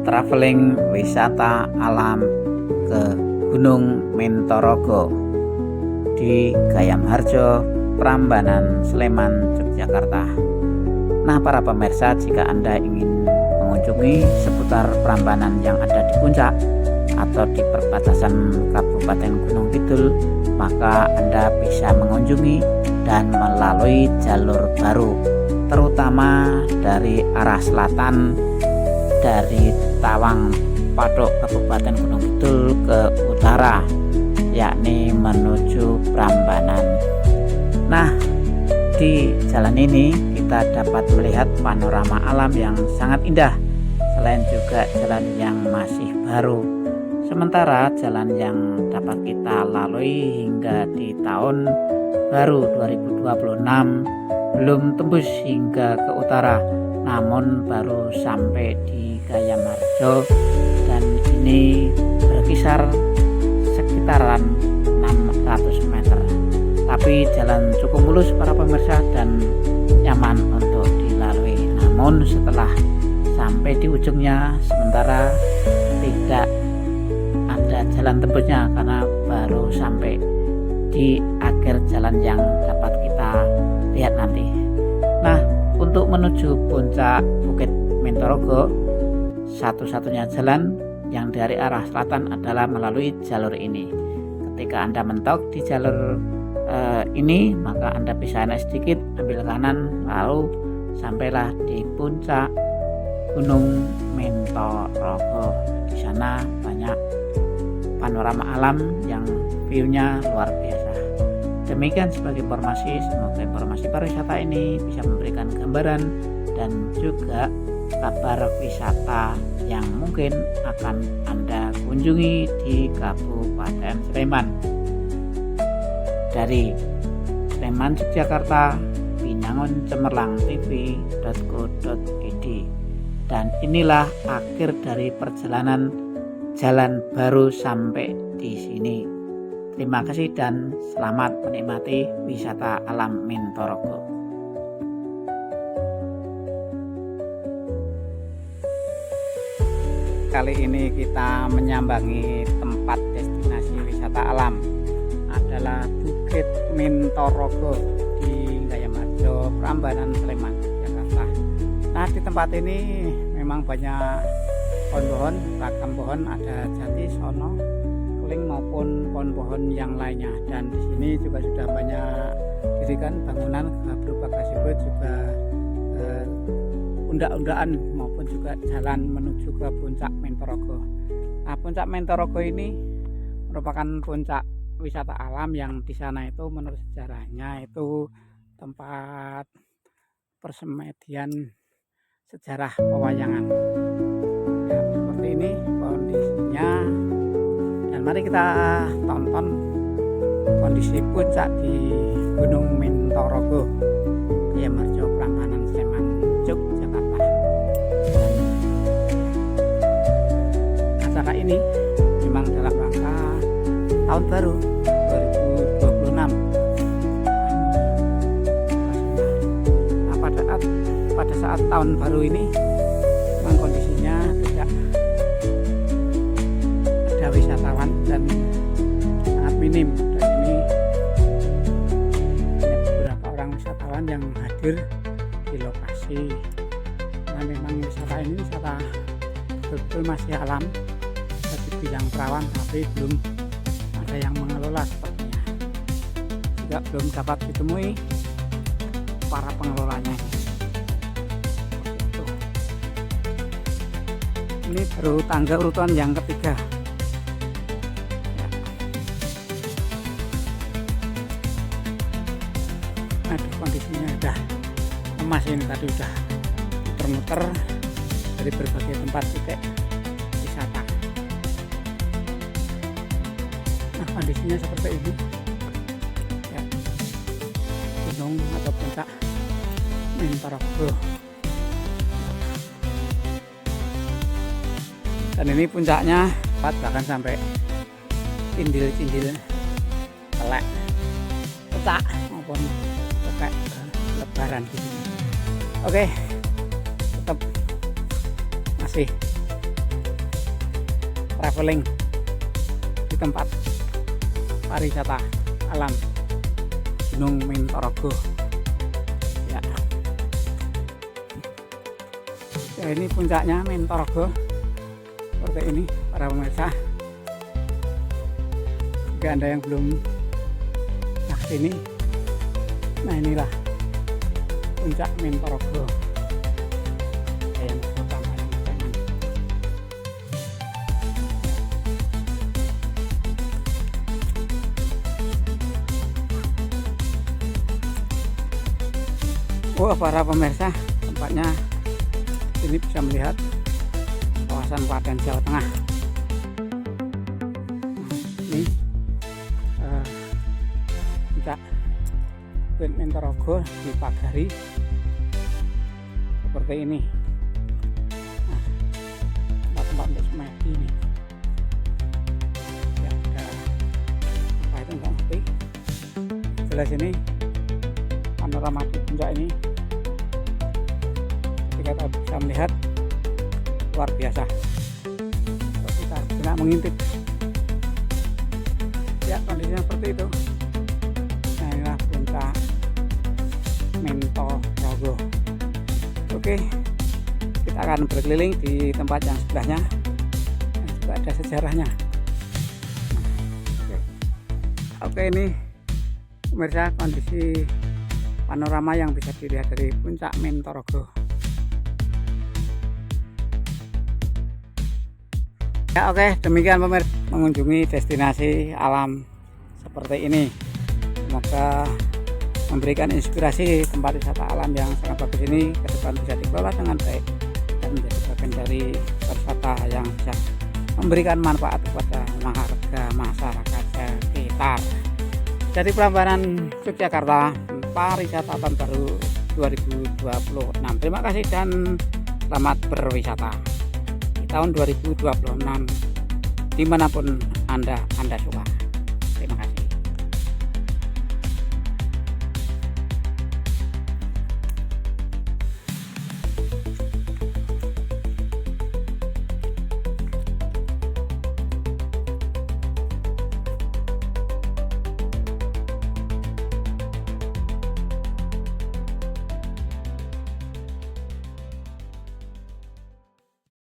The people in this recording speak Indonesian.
traveling wisata alam ke Gunung Mentorogo di Gayamharjo, Prambanan, Sleman, Yogyakarta. Nah, para pemirsa, jika Anda ingin mengunjungi seputar Prambanan yang ada di puncak atau di perbatasan Kabupaten Gunung Kidul, maka Anda bisa mengunjungi dan melalui jalur baru, terutama dari arah selatan dari Tawang Patok Kabupaten Gunung Kidul ke utara, yakni menuju Prambanan. Nah, di jalan ini kita dapat melihat panorama alam yang sangat indah, selain juga jalan yang masih baru. Sementara jalan yang dapat kita lalui hingga di tahun baru 2026 belum tembus hingga ke utara, namun baru sampai di Gayamharjo, dan ini berkisar sekitaran 600 meter. Tapi jalan cukup mulus para pemirsa dan nyaman untuk dilalui. Namun setelah sampai di ujungnya, sementara tidak ada jalan tembusnya karena baru sampai di akhir jalan yang dapat kita lihat nanti. Nah, untuk menuju puncak Bukit Mentorogo, satu-satunya jalan yang dari arah selatan adalah melalui jalur ini. Ketika Anda mentok di jalur ini, maka Anda bisa naik sedikit, ambil kanan, lalu sampailah di puncak Gunung Mentorogo. Di sana banyak panorama alam yang view-nya luar biasa. Demikian sebagai informasi, semoga informasi pariwisata ini bisa memberikan gambaran dan juga kabar wisata yang mungkin akan Anda kunjungi di Kabupaten Sleman. Dari Sleman, Yogyakarta, Binangun Cemerlang TV.co.id. Dan inilah akhir dari perjalanan jalan baru sampai di sini. Terima kasih dan selamat menikmati wisata alam Mentorogo. Kali ini kita menyambangi tempat destinasi wisata alam adalah Bukit Mentorogo di Gayamharjo, Prambanan, Sleman, Jakarta. Nah, di tempat ini memang banyak pohon-pohon, ragam pohon, ada jati, sono, keling maupun pohon-pohon yang lainnya. Dan di sini juga sudah banyak didirikan bangunan berupa gazebo, juga undaan-undaan maupun juga jalan menuju ke puncak Mentorogo. Nah, puncak Mentorogo ini merupakan puncak wisata alam yang di sana itu menurut sejarahnya itu tempat persemedian sejarah pewayangan. Ya, seperti ini kondisinya, dan mari kita tonton kondisi puncak di Gunung Mentorogo, Gayamharjo, Prambanan, Sleman, Yogyakarta. Dan acara ini memang dalam rangka tahun baru 2026. Nah, pada saat tahun baru ini memang kondisinya tidak ada wisatawan dan sangat minim. Dan ini hanya beberapa orang wisatawan yang hadir di lokasi. Nah, memang wisata ini wisata betul masih alam, bisa dibilang perawan, tapi belum ada yang mengelola sepertinya. Juga belum dapat ditemui para pengelolanya. Ini baru tangga urutan yang ketiga. Ya. Nah, kondisinya udah emas ini, tadi udah muter-muter dari berbagai tempat titik wisata. Nah, kondisinya seperti ini. Ya. Gunung atau puncak Mentorogo. Dan ini puncaknya bahkan sampai cindil-cindil telek, pecah maupun pakai lebaran di sini. Oke, tetap masih traveling di tempat pariwisata alam Gunung Mentorogo. Ya. Ya, ini puncaknya Mentorogo seperti ini para pemirsa. Jika Anda yang belum nah sini, nah inilah puncak Mentorogo. Wah, para pemirsa, tempatnya ini bisa melihat kawasan Klaten, Jawa Tengah. Ini puncak Mentorogo dipagari seperti ini. Nah, tempat-tempat untuk semedi ini. Ya, ada apa itu nggak ngerti. Sebelah sini panorama di puncak ini kita bisa melihat luar biasa. Kita bisa mengintip. Ya, kondisinya seperti itu. Nah, inilah puncak Mentorogo. Oke, kita akan berkeliling di tempat yang sebelahnya. Dan juga ada sejarahnya. Oke, ini pemirsa kondisi panorama yang bisa dilihat dari puncak Mentorogo. Ya, oke, demikian pemirsa mengunjungi destinasi alam seperti ini. Semoga memberikan inspirasi tempat wisata alam yang sangat bagus ini ke depan bisa dikelola dengan baik dan menjadi bagian dari wisata yang bisa memberikan manfaat kepada warga masyarakat sekitar. Dari Prambanan Yogyakarta, pariwisata tahun baru 2026. Terima kasih dan selamat berwisata di tahun 2026 dimanapun Anda suka.